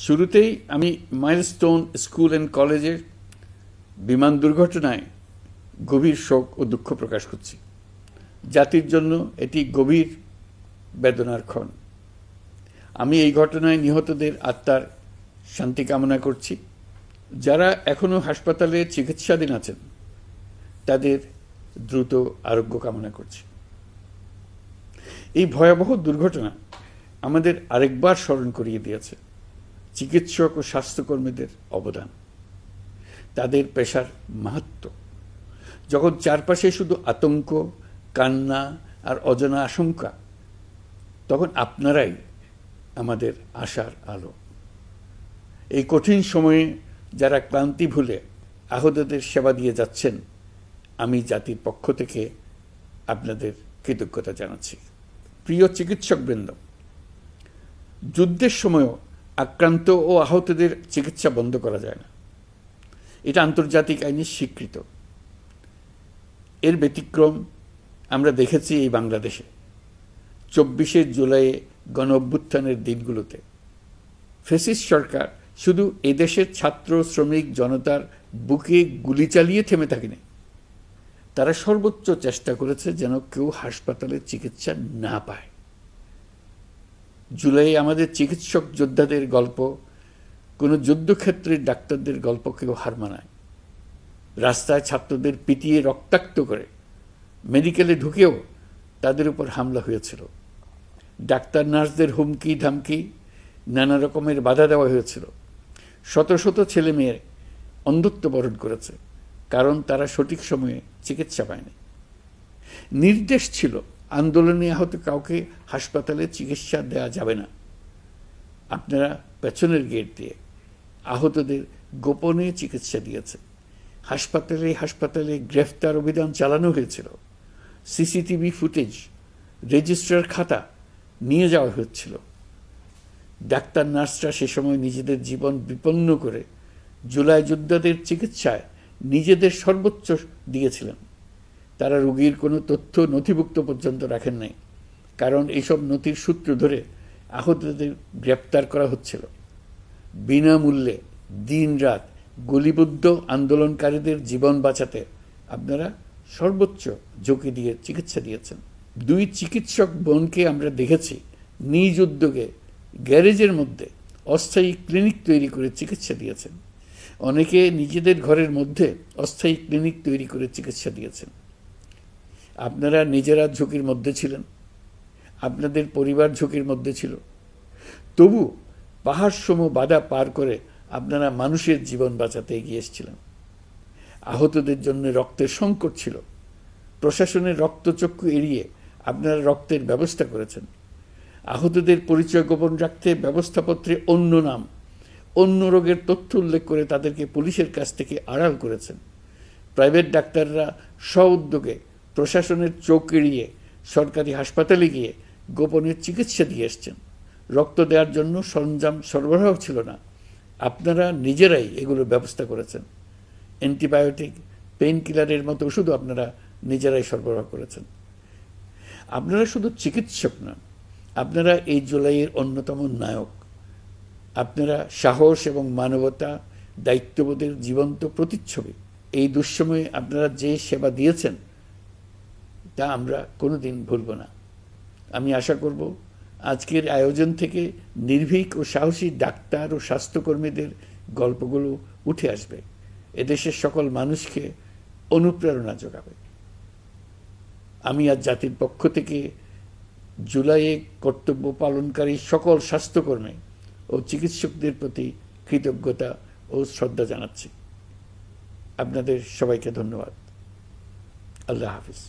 শুরুতেই আমি milestone school and কলেজের বিমান দুর্ঘটনায় গভীর শোক ও দুঃখ প্রকাশ করছি। জাতির জন্য এটি গভীর বেদনার ক্ষণ। আমি এই ঘটনায় নিহতদের আত্মার শান্তি কামনা করছি। যারা এখনো হাসপাতালে চিকিৎসাধীন আছেন তাদের দ্রুত আরোগ্য কামনা করছি। এই ভয়াবহ দুর্ঘটনা আমাদের আরেকবার স্মরণ করিয়ে দিয়েছে চিকিৎসক ও স্বাস্থ্যকর্মীদের অবদান, তাদের পেশার মাহাত্ম্য। যখন চারপাশে শুধু আতঙ্ক, কান্না আর অজানা আশঙ্কা, তখন আপনারাই আমাদের আশার আলো। এই কঠিন সময়ে যারা ক্লান্তি ভুলে আহতদের সেবা দিয়ে যাচ্ছেন, আমি জাতির পক্ষ থেকে আপনাদের কৃতজ্ঞতা জানাচ্ছি। প্রিয় চিকিৎসকবৃন্দ, যুদ্ধের সময়ও আক্রান্ত ও আহতদের চিকিৎসা বন্ধ করা যায় না। এটা আন্তর্জাতিক আইনে স্বীকৃত। এর ব্যতিক্রম আমরা দেখেছি এই বাংলাদেশে 24শে জুলাই গণ অভ্যুত্থানের দিনগুলোতে। ফ্যাসিস্ট সরকার শুধু এদেশের ছাত্র, শ্রমিক, জনতার বুকে গুলি চালিয়ে থেমে থাকেনি, তারা সর্বোচ্চ চেষ্টা করেছে যেন কেউ হাসপাতালে চিকিৎসা না পায়। জুলাই আমাদের চিকিৎসক যোদ্ধাদের গল্প কোনো যুদ্ধক্ষেত্রের ডাক্তারদের গল্প কেউ হার মানায়। রাস্তায় ছাত্রদের পিটিয়ে রক্তাক্ত করে মেডিকেলে ঢুকেও তাদের উপর হামলা হয়েছিল। ডাক্তার নার্সদের হুমকি ধামকি, নানা রকমের বাধা দেওয়া হয়েছিল। শত শত ছেলে মেয়ে অন্ধত্ব বরণ করেছে, কারণ তারা সঠিক সময়ে চিকিৎসা পায়নি। নির্দেশ ছিল আন্দোলনে আহত কাউকে হাসপাতালে চিকিৎসা দেওয়া যাবে না। আপনারা পেছনের গেট দিয়ে আহতদের গোপনে চিকিৎসা দিয়েছে। হাসপাতালে হাসপাতালে গ্রেফতার অভিযান চালানো হয়েছিল। সিসিটিভি ফুটেজ, রেজিস্ট্রার খাতা নিয়ে যাওয়া হচ্ছিল। ডাক্তার নার্সরা সে সময় নিজেদের জীবন বিপন্ন করে জুলাই যোদ্ধাদের চিকিৎসায় নিজেদের সর্বোচ্চ দিয়েছিলেন। তারা রোগীর কোনো তথ্য নথিভুক্ত পর্যন্ত রাখেন নাই, কারণ এইসব নথির সূত্র ধরে আহতদের গ্রেপ্তার করা হচ্ছিল। বিনামূল্যে দিনরাত গুলিবিদ্ধ আন্দোলনকারীদের জীবন বাঁচাতে আপনারা সর্বোচ্চ ঝুঁকি দিয়ে চিকিৎসা দিয়েছেন। 2 চিকিৎসক বোনকে আমরা দেখেছি নিজ উদ্যোগে গ্যারেজের মধ্যে অস্থায়ী ক্লিনিক তৈরি করে চিকিৎসা দিয়েছেন। অনেকে নিজেদের ঘরের মধ্যে অস্থায়ী ক্লিনিক তৈরি করে চিকিৎসা দিয়েছেন। আপনারা নিজেরা ঝুঁকির মধ্যে ছিলেন, আপনাদের পরিবার ঝুঁকির মধ্যে ছিল, তবু পাহাড়সম বাধা পার করে আপনারা মানুষের জীবন বাঁচাতে এগিয়ে এসেছিলেন। আহতদের জন্য রক্তের সংকট ছিল। প্রশাসনের রক্তচক্ষু এড়িয়ে আপনারা রক্তের ব্যবস্থা করেছেন। আহতদের পরিচয় গোপন রাখতে ব্যবস্থাপত্রে অন্য নাম, অন্য রোগের তথ্য উল্লেখ করে তাদেরকে পুলিশের কাছ থেকে আড়াল করেছেন। প্রাইভেট ডাক্তাররা স্ব-উদ্যোগে প্রশাসনের চোখ এড়িয়ে সরকারি হাসপাতালে গিয়ে গোপনে চিকিৎসা দিয়ে এসছেন। রক্ত দেওয়ার জন্য সরঞ্জাম সরবরাহ ছিল না, আপনারা নিজেরাই এগুলোর ব্যবস্থা করেছেন। অ্যান্টিবায়োটিক, পেইন কিলারের মতো ওষুধও আপনারা নিজেরাই সরবরাহ করেছেন। আপনারা শুধু চিকিৎসক নন, আপনারা এই জুলাইয়ের অন্যতম নায়ক। আপনারা সাহস এবং মানবতা, দায়িত্ববোধের জীবন্ত প্রতিচ্ছবি। এই দুঃসময়ে আপনারা যে সেবা দিয়েছেন তা আমরা কোনোদিন ভুলব না। আমি আশা করব আজকের আয়োজন থেকে নির্ভীক ও সাহসী ডাক্তার ও স্বাস্থ্যকর্মীদের গল্পগুলো উঠে আসবে, এদেশের সকল মানুষকে অনুপ্রেরণা যোগাবে। আমি আজ জাতির পক্ষ থেকে জুলাইয়ে কর্তব্য পালনকারী সকল স্বাস্থ্যকর্মী ও চিকিৎসকদের প্রতি কৃতজ্ঞতা ও শ্রদ্ধা জানাচ্ছি। আপনাদের সবাইকে ধন্যবাদ। আল্লাহ হাফিজ।